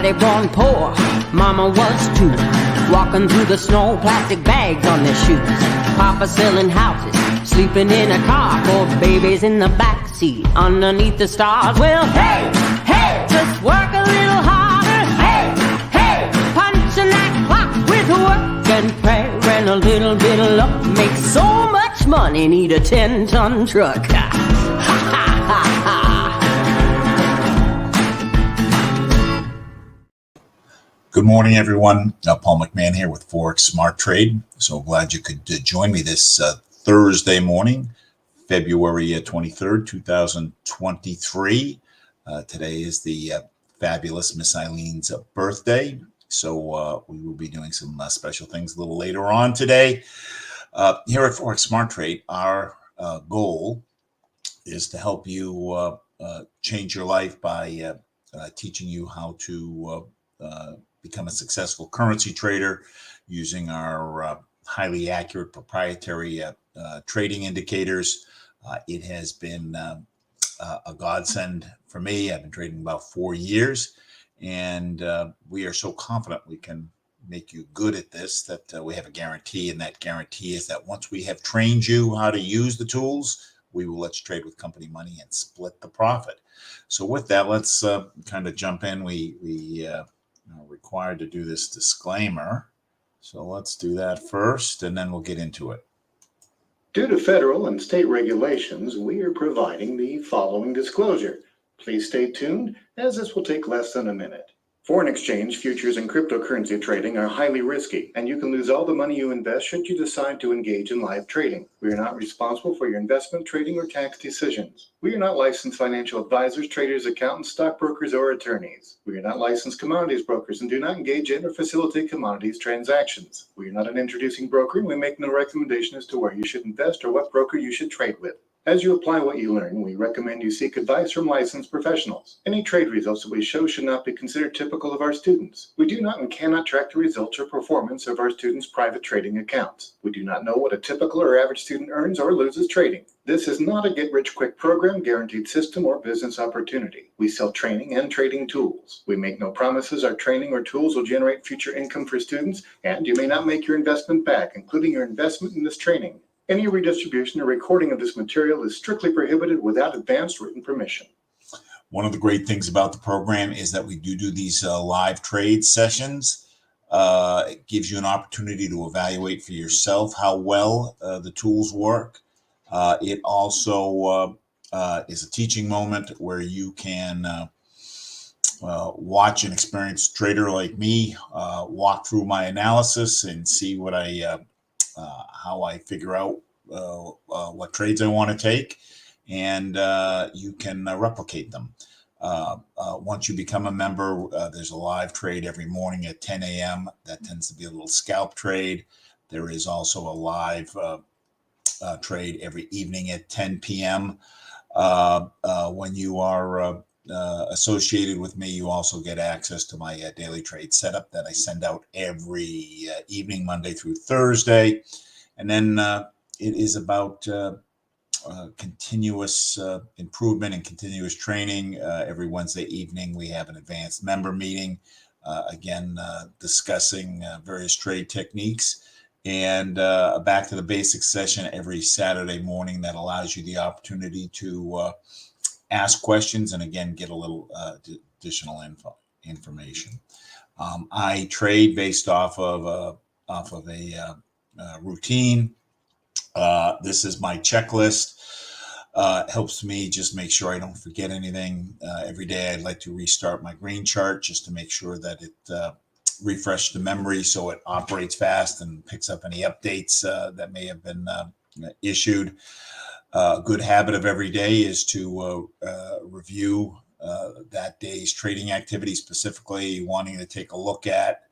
Daddy born poor, Mama was too. Walking through the snow, plastic bags on their shoes. Papa selling houses, sleeping in a car. 4 babies in the back seat, underneath the stars. Well, hey, hey, just work a little harder. Hey, hey, punching that clock with work and prayer and a little bit of luck. Make so much money, need a 10-ton truck. Ha, ha, ha, ha. Good morning, everyone. Paul McMann here with Forex Smart Trade. So glad you could join me this Thursday morning, February 23rd, 2023. Today is the fabulous Miss Eileen's birthday. So we will be doing some special things a little later on today. Here at Forex Smart Trade, our goal is to help you change your life by teaching you how to become a successful currency trader using our highly accurate proprietary trading indicators. It has been a godsend for me. I've been trading about 4 years, and we are so confident we can make you good at this that we have a guarantee, and that guarantee is that once we have trained you how to use the tools, we will let you trade with company money and split the profit. So with that, let's kind of jump in. We required to do this disclaimer. So let's do that first, and then we'll get into it. Due to federal and state regulations, we are providing the following disclosure. Please stay tuned, as this will take less than a minute. Foreign exchange, futures, and cryptocurrency trading are highly risky, and you can lose all the money you invest should you decide to engage in live trading. We are not responsible for your investment, trading, or tax decisions. We are not licensed financial advisors, traders, accountants, stockbrokers, or attorneys. We are not licensed commodities brokers and do not engage in or facilitate commodities transactions. We are not an introducing broker, and we make no recommendation as to where you should invest or what broker you should trade with. As you apply what you learn, we recommend you seek advice from licensed professionals. Any trade results that we show should not be considered typical of our students. We do not and cannot track the results or performance of our students' private trading accounts. We do not know what a typical or average student earns or loses trading. This is not a get-rich-quick program, guaranteed system, or business opportunity. We sell training and trading tools. We make no promises our training or tools will generate future income for students, and you may not make your investment back, including your investment in this training. Any redistribution or recording of this material is strictly prohibited without advance written permission. One of the great things about the program is that we do these live trade sessions. It gives you an opportunity to evaluate for yourself how well the tools work. It also is a teaching moment where you can watch an experienced trader like me walk through my analysis and see what how I figure out what trades I want to take, and you can replicate them. Once you become a member, there's a live trade every morning at 10 a.m. That tends to be a little scalp trade. There is also a live trade every evening at 10 p.m. When you are associated with me, you also get access to my daily trade setup that I send out every evening, Monday through Thursday. And then it is about continuous improvement and continuous training. Every Wednesday evening, we have an advanced member meeting, again, discussing various trade techniques. And a back to the basics session every Saturday morning that allows you the opportunity to ask questions and, again, get a little additional information. I trade based off of a routine. This is my checklist. Helps me just make sure I don't forget anything. Every day I'd like to restart my green chart just to make sure that it refreshes the memory so it operates fast and picks up any updates that may have been issued. A good habit of every day is to review that day's trading activity, specifically wanting to take a look at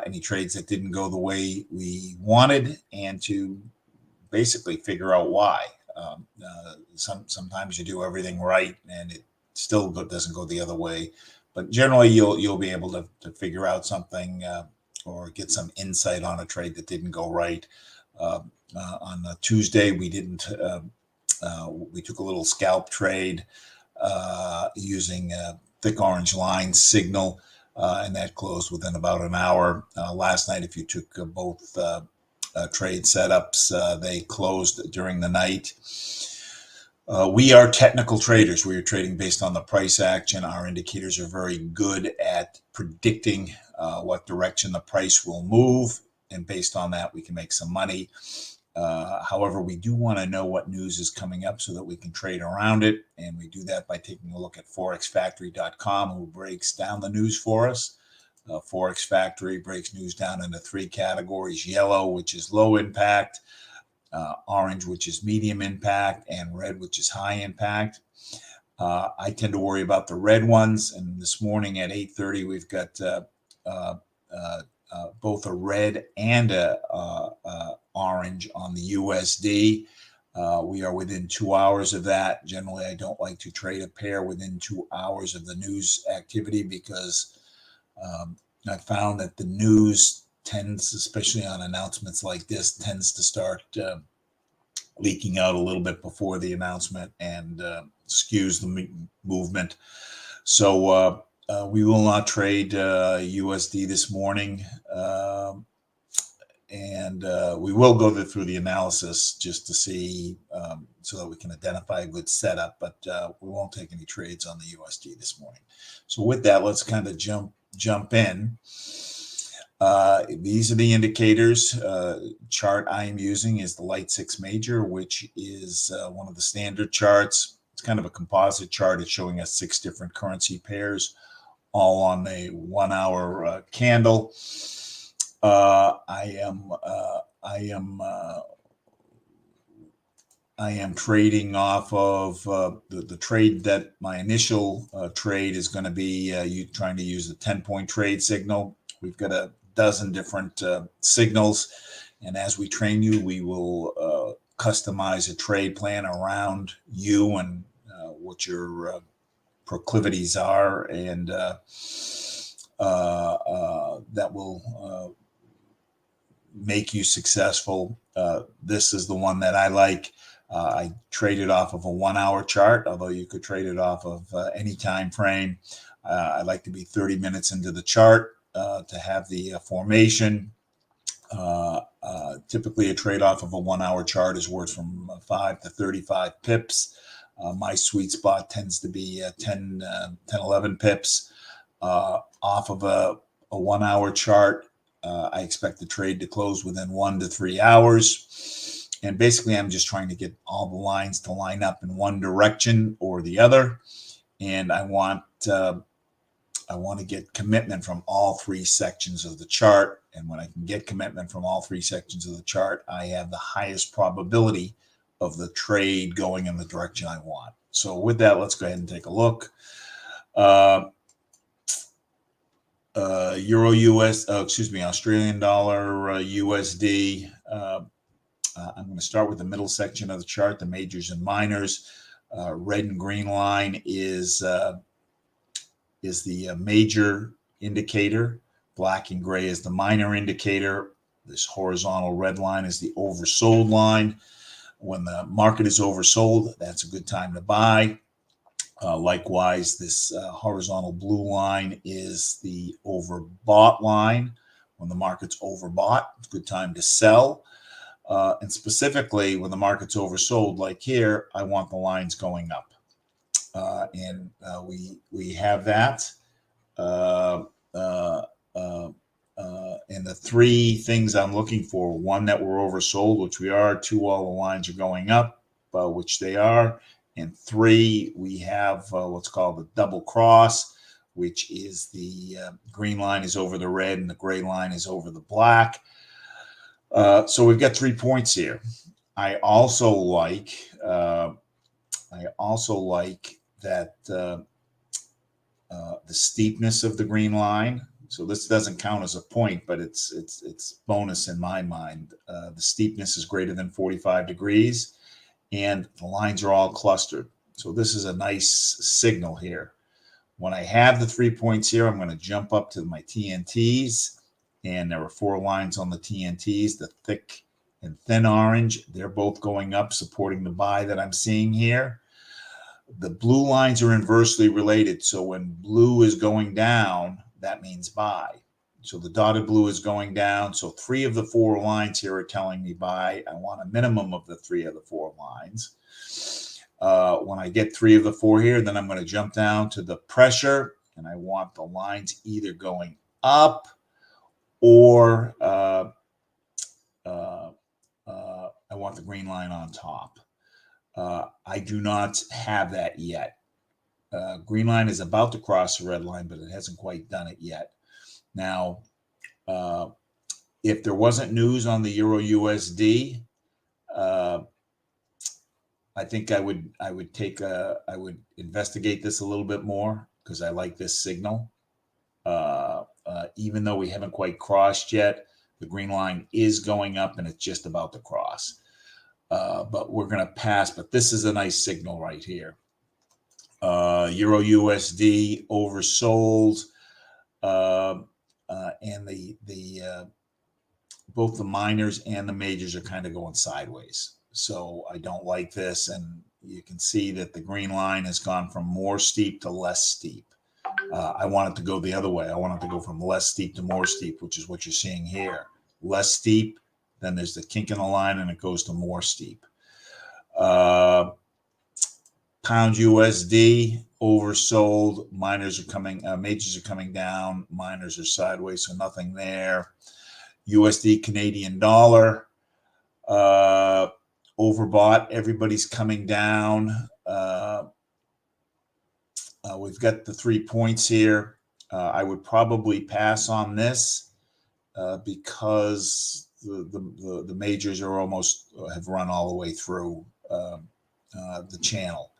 any trades that didn't go the way we wanted, and to basically figure out why. Sometimes you do everything right and it still doesn't go the other way, but generally you'll be able to figure out something or get some insight on a trade that didn't go right. On Tuesday, we didn't. We took a little scalp trade using a thick orange line signal. and that closed within about an hour. Last night, if you took both trade setups, they closed during the night. We are technical traders. We are trading based on the price action. Our indicators are very good at predicting what direction the price will move, and based on that, we can make some money. However, we do want to know what news is coming up so that we can trade around it, and we do that by taking a look at forexfactory.com, who breaks down the news for us. Forex Factory breaks news down into three categories: yellow, which is low impact, orange, which is medium impact, and red, which is high impact. I tend to worry about the red ones, and this morning at 8:30, we've got both a red and a orange on the USD. We are within 2 hours of that. Generally, I don't like to trade a pair within 2 hours of the news activity because I found that the news tends, especially on announcements like this, tends to start leaking out a little bit before the announcement and skews the movement. So we will not trade USD this morning, and we will go through the analysis just to see so that we can identify a good setup, but we won't take any trades on the USD this morning. So with that, let's kind of jump in. These are the indicators. Chart I am using is the Light 6 Major, which is one of the standard charts. It's kind of a composite chart. It's showing us 6 different currency pairs, all on a 1 hour candle. I am trading off of the trade that my initial trade is going to be trying to use the 10-point trade signal. We've got a dozen different signals, and as we train you, we will customize a trade plan around you and what your proclivities are, and that will make you successful. This is the one that I like. I trade it off of a 1 hour chart, although you could trade it off of any time frame. I like to be 30 minutes into the chart to have the formation. Typically, a trade off of a 1 hour chart is worth from 5 to 35 pips. My sweet spot tends to be 10, 11 pips. Off of a 1 hour chart, I expect the trade to close within 1 to 3 hours. And basically, I'm just trying to get all the lines to line up in one direction or the other. And I want to get commitment from all 3 sections of the chart. And when I can get commitment from all 3 sections of the chart, I have the highest probability of the trade going in the direction I want. So with that, let's go ahead and take a look. Euro US, Australian dollar, USD. I'm going to start with the middle section of the chart, the majors and minors. Red and green line is the major indicator. Black and gray is the minor indicator. This horizontal red line is the oversold line. When the market is oversold, that's a good time to buy. Likewise, this horizontal blue line is the overbought line. When the market's overbought, it's a good time to sell. And specifically, when the market's oversold, like here, I want the lines going up. And we have that. And the 3 things I'm looking for: 1, that we're oversold, which we are; 2, all the lines are going up, which they are; and 3, we have what's called the double cross, which is the green line is over the red and the gray line is over the black. So we've got 3 points here. I also like that the steepness of the green line. So this doesn't count as a point, but it's bonus in my mind. The steepness is greater than 45 degrees, and the lines are all clustered. So this is a nice signal here. When I have the 3 points here, I'm going to jump up to my TNTs, and there are 4 lines on the TNTs, the thick and thin orange. They're both going up, supporting the buy that I'm seeing here. The blue lines are inversely related. So when blue is going down, that means buy. So the dotted blue is going down. So 3 of the 4 lines here are telling me buy. I want a minimum of the 3 of the 4 lines. When I get 3 of the 4 here, then I'm going to jump down to the pressure, and I want the lines either going up or I want the green line on top. I do not have that yet. Green line is about to cross the red line, but it hasn't quite done it yet. Now, if there wasn't news on the Euro USD, I think I would investigate this a little bit more because I like this signal. Even though we haven't quite crossed yet, the green line is going up and it's just about to cross. But we're going to pass. But this is a nice signal right here. Euro USD oversold, and both the minors and the majors are kind of going sideways. So I don't like this, and you can see that the green line has gone from more steep to less steep. I want it to go the other way. I want it to go from less steep to more steep, which is what you're seeing here. Less steep, then there's the kink in the line, and it goes to more steep. Pound USD oversold. Majors are coming down. Minors are sideways, so nothing there. USD Canadian dollar overbought. Everybody's coming down. We've got the 3 points here. I would probably pass on this because the majors are almost have run all the way through the channel.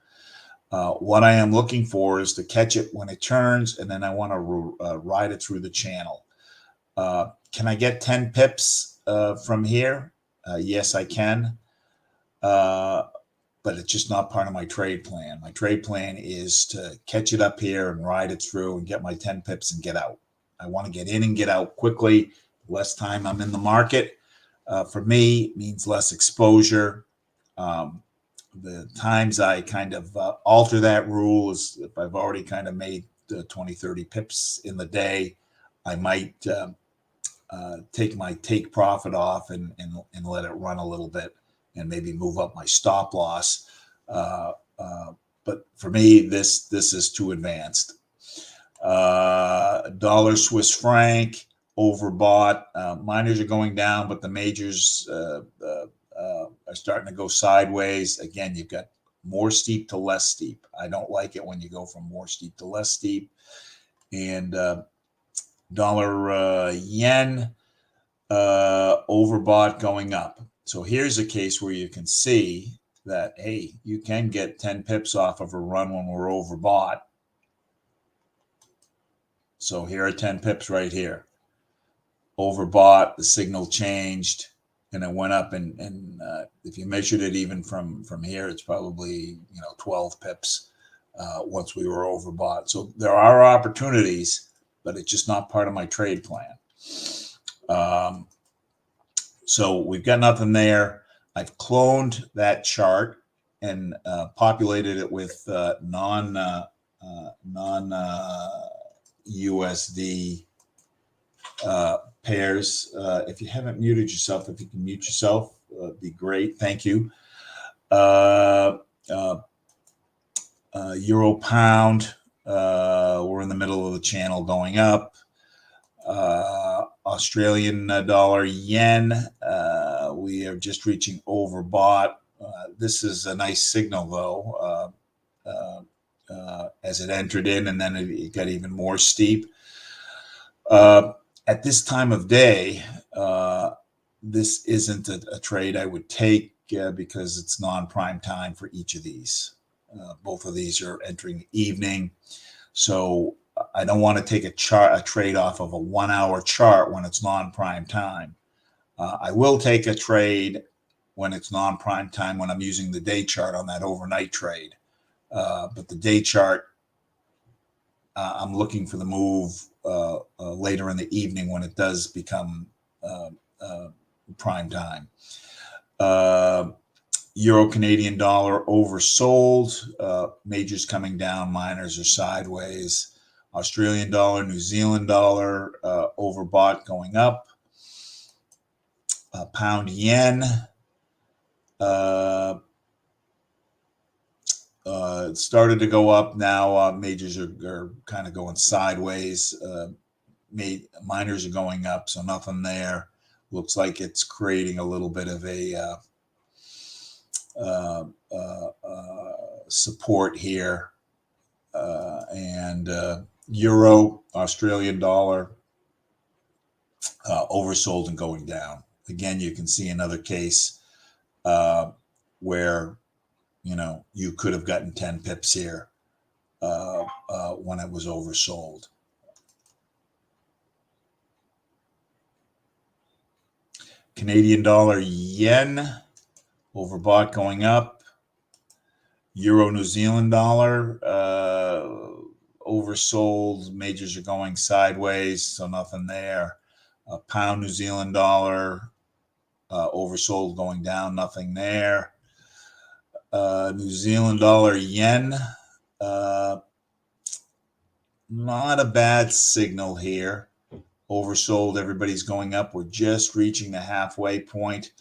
What I am looking for is to catch it when it turns, and then I want to ride it through the channel. Can I get 10 pips from here? Yes, I can. But it's just not part of my trade plan. My trade plan is to catch it up here and ride it through and get my 10 pips and get out. I want to get in and get out quickly. Less time I'm in the market, for me, means less exposure. The times I kind of alter that rule is if I've already kind of made 20, 30 pips in the day, I might take my take profit off and let it run a little bit and maybe move up my stop loss. But for me, this is too advanced. Dollar Swiss franc overbought. Minors are going down, but the majors are starting to go sideways. Again, you've got more steep to less steep. I don't like it when you go from more steep to less steep. And dollar yen overbought going up. So here's a case where you can see that, hey, you can get 10 pips off of a run when we're overbought. So here are 10 pips right here. Overbought, the signal changed, and it went up. And if you measured it even from here, it's probably 12 pips once we were overbought. So there are opportunities, but it's just not part of my trade plan. So we've got nothing there. I've cloned that chart and populated it with non USD pairs. If you haven't muted yourself, if you can mute yourself, be great. Thank you. Euro pound, we're in the middle of the channel going up. Australian dollar yen, we are just reaching overbought. This is a nice signal, though, as it entered in, and then it got even more steep. At this time of day, this isn't a trade I would take because it's non-prime time for each of these. Both of these are entering the evening. So I don't want to take a trade off of a 1 hour chart when it's non-prime time. I will take a trade when it's non-prime time when I'm using the day chart on that overnight trade. But the day chart, I'm looking for the move later in the evening when it does become prime time. Euro Canadian dollar oversold. Majors coming down, minors are sideways. Australian dollar, New Zealand dollar, overbought going up. Pound yen, it started to go up. Now majors are kind of going sideways. Minors are going up, so nothing there. Looks like it's creating a little bit of a support here. And euro, Australian dollar, oversold and going down. Again, you can see another case where, you know, you could have gotten 10 pips here when it was oversold. Canadian dollar, yen, overbought going up. Euro, New Zealand dollar, oversold. Majors are going sideways, so nothing there. Pound, New Zealand dollar, oversold going down, nothing there. New Zealand dollar, yen, not a bad signal here. Oversold, everybody's going up. We're just reaching the halfway point.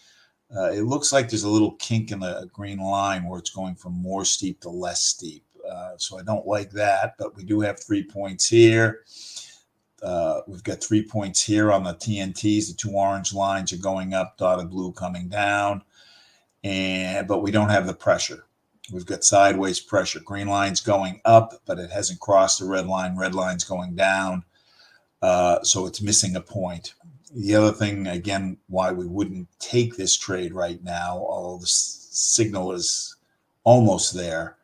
It looks like there's a little kink in the green line where it's going from more steep to less steep. So I don't like that, but we do have 3 points here. We've got 3 points here on the TNTs. The two orange lines are going up, dotted blue coming down. But we don't have the pressure. We've got sideways pressure. Green line's going up, but it hasn't crossed the red line. Red line's going down. So it's missing a point. The other thing, again, why we wouldn't take this trade right now, although the signal is almost there,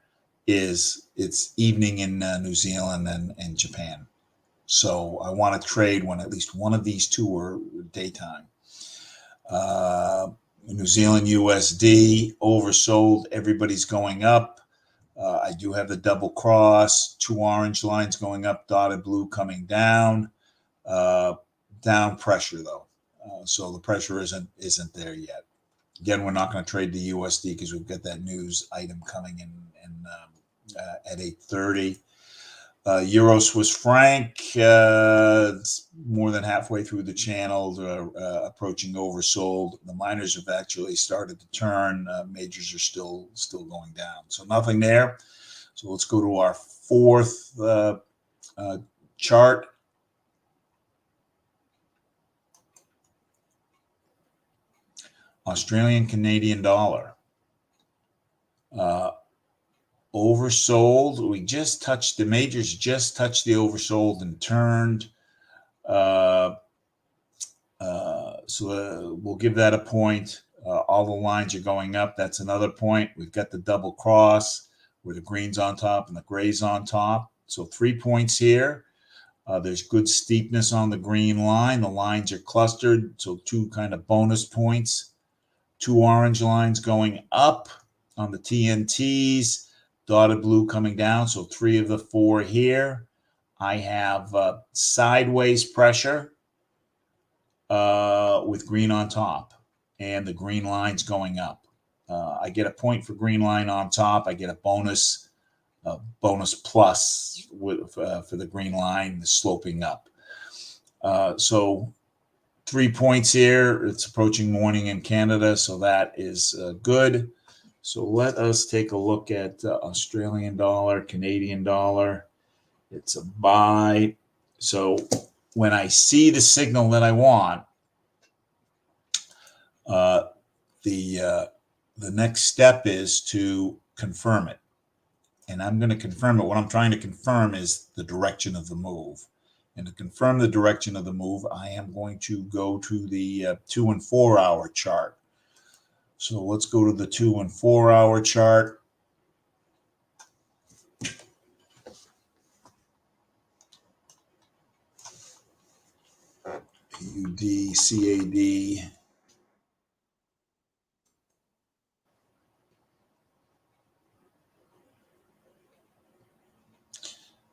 is it's evening in New Zealand and Japan. So I want to trade when at least one of these two are daytime. New Zealand USD, oversold. Everybody's going up. I do have the double cross, two orange lines going up, dotted blue coming down. Down pressure though, so the pressure isn't there yet. Again, we're not going to trade the USD because we've got that news item coming in at 8:30. Euro Swiss franc, it's more than halfway through the channel, approaching oversold. The minors have actually started to turn. Majors are still going down. So nothing there. So let's go to our fourth chart. Australian Canadian dollar. Oversold. We just touched, the majors just touched the oversold and turned. So we'll give that a point. All the lines are going up. That's another point. We've got the double cross where the green's on top and the gray's on top. So 3 points here. There's good steepness on the green line. The lines are clustered. So 2 kind of bonus points. 2 orange lines going up on the TNTs, dotted blue coming down. So 3 of the 4 here. I have sideways pressure with green on top and the green lines going up. I get a point for green line on top. I get a bonus plus for the green line sloping up. So 3 points here. It's approaching morning in Canada, so that is good. So let us take a look at Australian dollar, Canadian dollar. It's a buy. So when I see the signal that I want, the next step is to confirm it. And I'm going to confirm it. What I'm trying to confirm is the direction of the move. And to confirm the direction of the move, I am going to go to the 2 and 4 hour chart. So let's go to the 2 and 4 hour chart. AUD, CAD.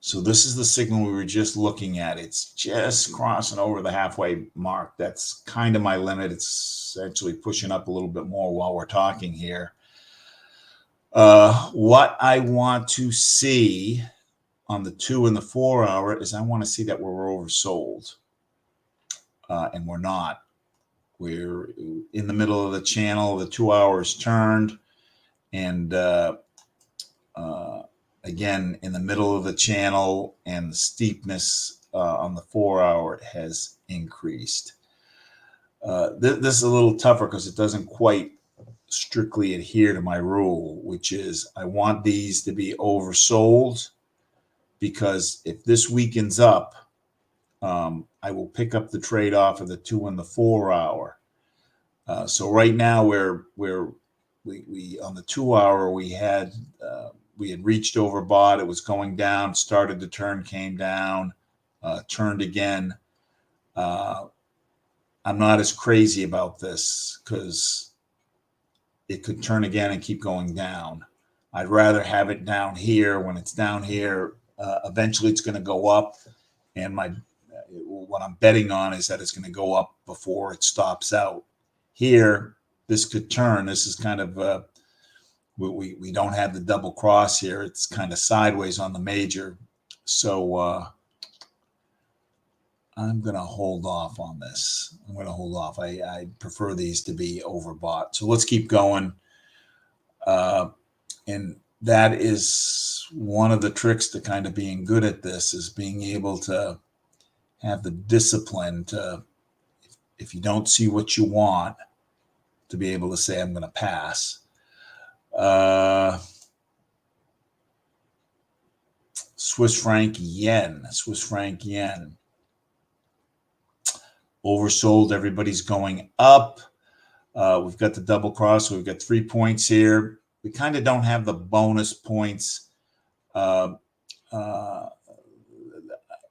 So this is the signal we were just looking at. It's just crossing over the halfway mark. That's kind of my limit. It's actually pushing up a little bit more while we're talking here. What I want to see on the 2 and the 4 hour is I want to see that we're oversold. And we're not. We're in the middle of the channel. The 2 hours turned. And again, in the middle of the channel, and the steepness on the 4 hour has increased. This is a little tougher because it doesn't quite strictly adhere to my rule, which is I want these to be oversold, because if this weakens up, I will pick up the trade off of the 2 and the 4 hour. So right now we on the 2 hour we had reached overbought. It was going down, started to turn, came down, turned again. I'm not as crazy about this because it could turn again and keep going down. I'd rather have it down here. When it's down here, eventually it's going to go up, and what I'm betting on is that it's going to go up before it stops out. Here, this could turn. This is kind of we don't have the double cross here. It's kind of sideways on the major, so I'm going to hold off on this. I'm going to hold off. I prefer these to be overbought. So let's keep going. And that is one of the tricks to kind of being good at this, is being able to have the discipline to, if you don't see what you want, to be able to say, I'm going to pass. Swiss franc yen. Oversold. Everybody's going up. We've got the double cross. So we've got 3 points here. We kind of don't have the bonus points.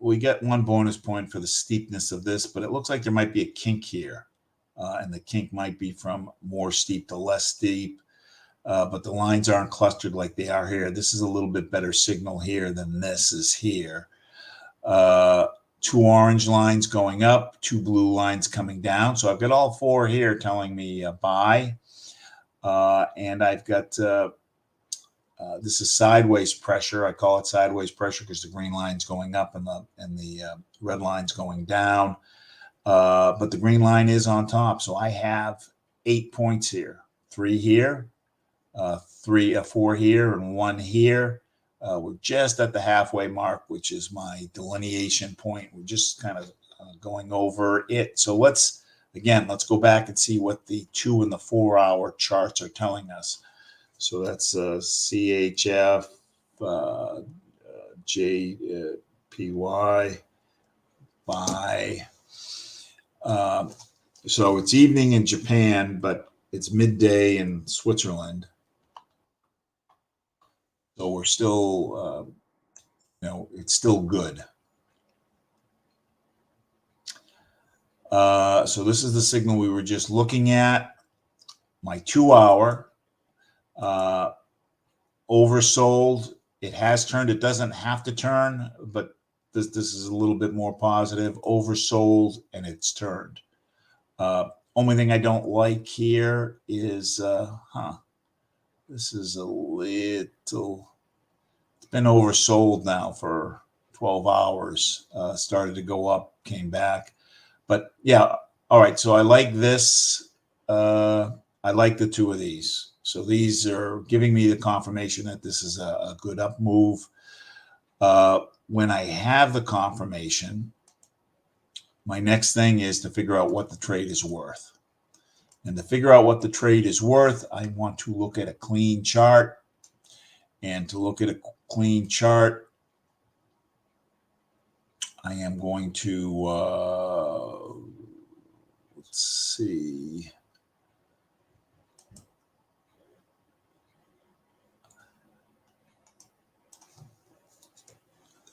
We get 1 bonus point for the steepness of this, but it looks like there might be a kink here. And the kink might be from more steep to less steep. But the lines aren't clustered like they are here. This is a little bit better signal here than this is here. 2 orange lines going up, 2 blue lines coming down. So I've got all 4 here telling me buy. And I've got, this is sideways pressure. I call it sideways pressure because the green line's going up and the red line's going down. But the green line is on top. So I have 8 points here. 3 here, 4 here, and 1 here. We're just at the halfway mark, which is my delineation point. We're just kind of going over it. So let's go back and see what the 2 and the 4 hour charts are telling us. So that's CHF, JPY, buy. So it's evening in Japan, but it's midday in Switzerland. So we're still, it's still good. So this is the signal we were just looking at. My 2 hour oversold. It has turned. It doesn't have to turn, but this is a little bit more positive. Oversold, and it's turned. Only thing I don't like here is, this is a little, it's been oversold now for 12 hours. Started to go up, came back. But yeah, all right. So I like this. I like the 2 of these. So these are giving me the confirmation that this is a good up move. When I have the confirmation, my next thing is to figure out what the trade is worth. And to figure out what the trade is worth, I want to look at a clean chart. And to look at a clean chart, I am going to, let's see.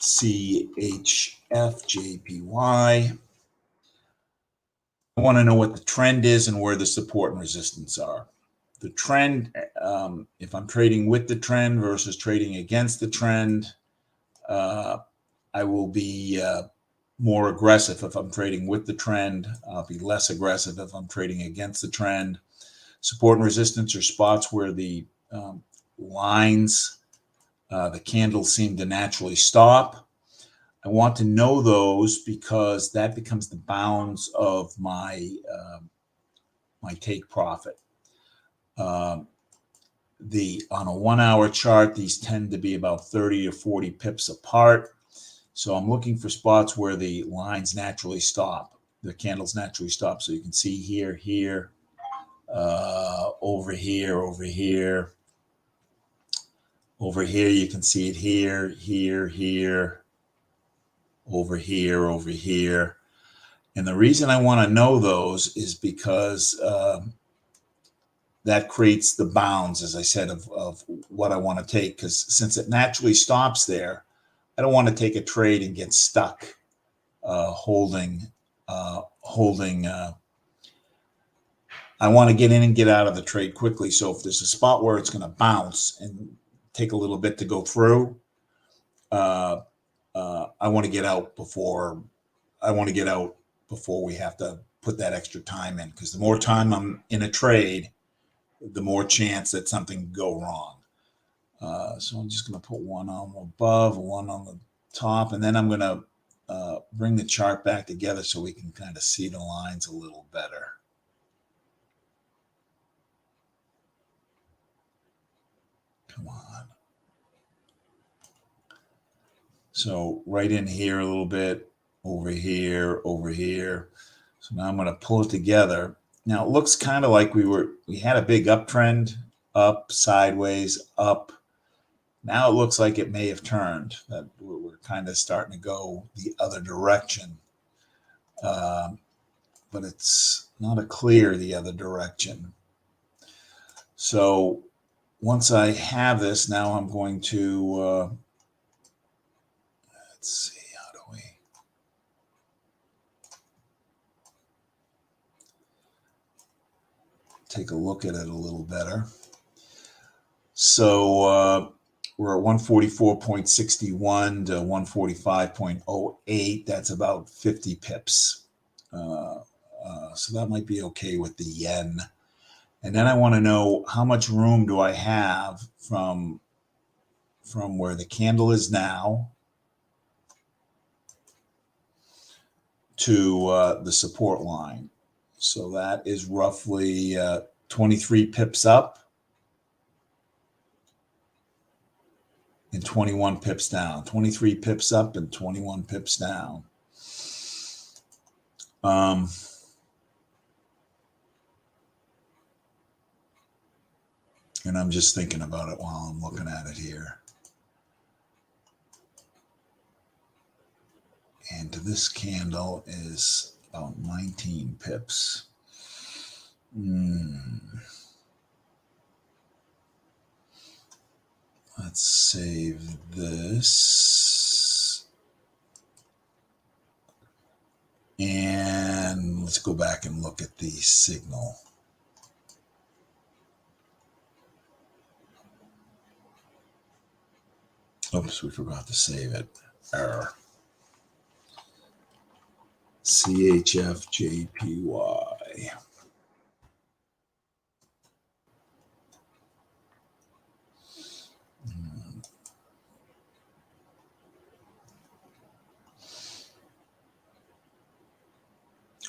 CHFJPY. I want to know what the trend is and where the support and resistance are. The trend, if I'm trading with the trend versus trading against the trend, I will be more aggressive if I'm trading with the trend. I'll be less aggressive if I'm trading against the trend. Support and resistance are spots where the lines The candles seem to naturally stop. I want to know those because that becomes the bounds of my my take profit. On a 1 hour chart, these tend to be about 30 or 40 pips apart. So I'm looking for spots where the lines naturally stop, the candles naturally stop. So you can see here, here, over here, over here, over here. You can see it here, here, here, over here, over here. And the reason I want to know those is because that creates the bounds, as I said, of what I want to take. Because since it naturally stops there, I don't want to take a trade and get stuck holding. I want to get in and get out of the trade quickly. So if there's a spot where it's going to bounce and take a little bit to go through, I want to get out before we have to put that extra time in. Because the more time I'm in a trade, the more chance that something can go wrong. So I'm just going to put one on above, one on the top, and then I'm going to bring the chart back together so we can kind of see the lines a little better. Come on. So right in here a little bit, over here, over here. So now I'm going to pull it together. Now it looks kind of like we had a big uptrend, up, sideways, up. Now it looks like it may have turned, that we're kind of starting to go the other direction. But it's not a clear the other direction. So once I have this, now I'm going to, let's see, how do we? Take a look at it a little better. So we're at 144.61 to 145.08. That's about 50 pips. So that might be okay with the yen. And then I want to know how much room do I have from where the candle is now to the support line. So that is roughly 23 pips up and 21 pips down. 23 pips up and 21 pips down. And I'm just thinking about it while I'm looking at it here. And this candle is about 19 pips. Let's save this. And let's go back and look at the signal. Oops, we forgot to save it. Error. CHFJPY.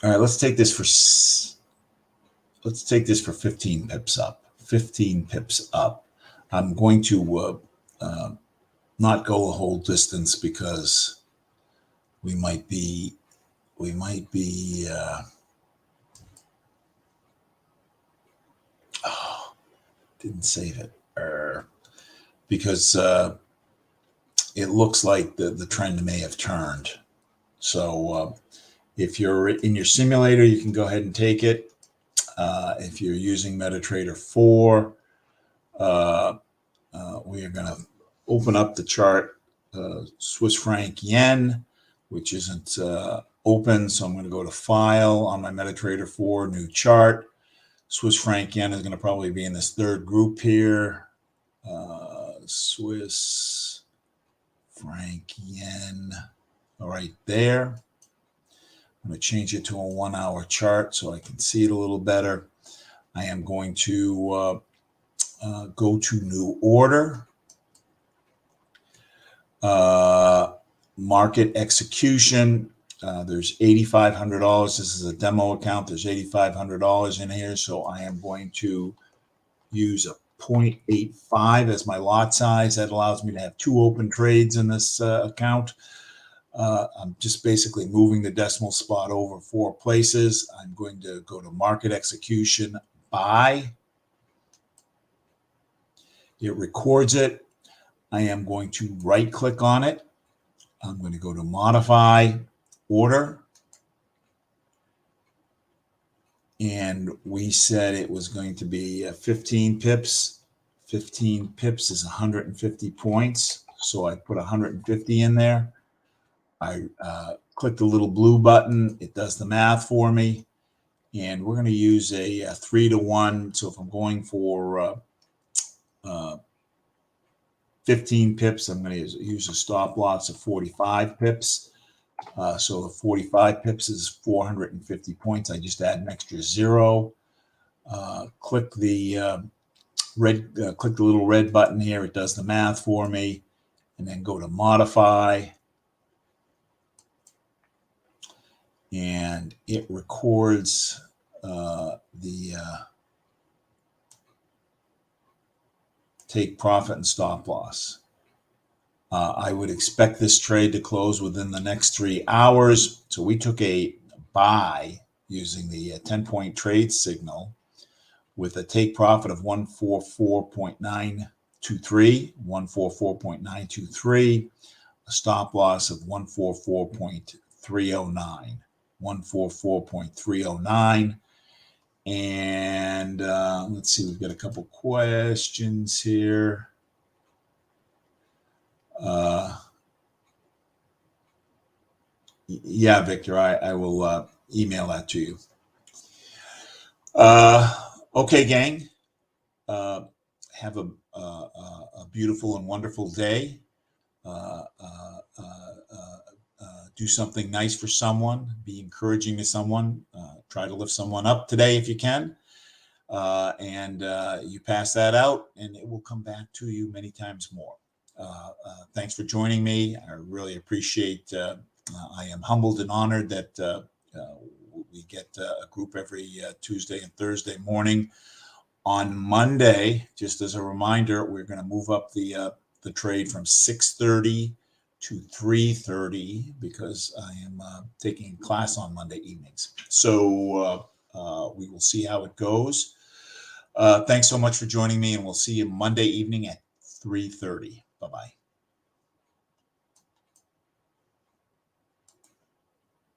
All right, let's take this for 15 pips up. 15 pips up. I'm going to not go a whole distance because we might be didn't save it because it looks like the trend may have turned. So if you're in your simulator, you can go ahead and take it. If you're using MetaTrader 4, we are going to open up the chart, Swiss franc yen, which isn't open. So I'm going to go to File on my MetaTrader 4, New Chart. Swiss franc yen is going to probably be in this third group here. Swiss franc yen, right there. I'm going to change it to a 1 hour chart so I can see it a little better. I am going to go to New Order. Market execution. There's $8,500. This is a demo account. There's $8,500 in here. So I am going to use a 0.85 as my lot size. That allows me to have 2 open trades in this account. I'm just basically moving the decimal spot over 4 places. I'm going to go to market execution, buy. It records it. I am going to right click on it. I'm going to go to modify order. And we said it was going to be 15 pips. 15 pips is 150 points. So I put 150 in there. I click the little blue button. It does the math for me. And we're going to use a 3-to-1. So if I'm going for 15 pips, I'm going to use a stop loss of 45 pips. So the 45 pips is 450 points. I just add an extra 0. Click the click the little red button here. It does the math for me, and then go to modify, and it records the take profit and stop loss. I would expect this trade to close within the next 3 hours. So we took a buy using the 10-point trade signal with a take profit of 144.923, 144.923, a stop loss of 144.309, 144.309. And let's see, we've got a couple questions here. Yeah, Victor, I will email that to you. Okay, gang. Have a beautiful and wonderful day. Do something nice for someone. Be encouraging to someone. Try to lift someone up today if you can. And you pass that out, and it will come back to you many times more. Thanks for joining me. I really appreciate. I am humbled and honored that we get a group every Tuesday and Thursday morning. On Monday, just as a reminder, we're going to move up the trade from 6:30 to 3:30 because I am taking class on Monday evenings. So we will see how it goes. Thanks so much for joining me, and we'll see you Monday evening at 3:30. Bye-bye.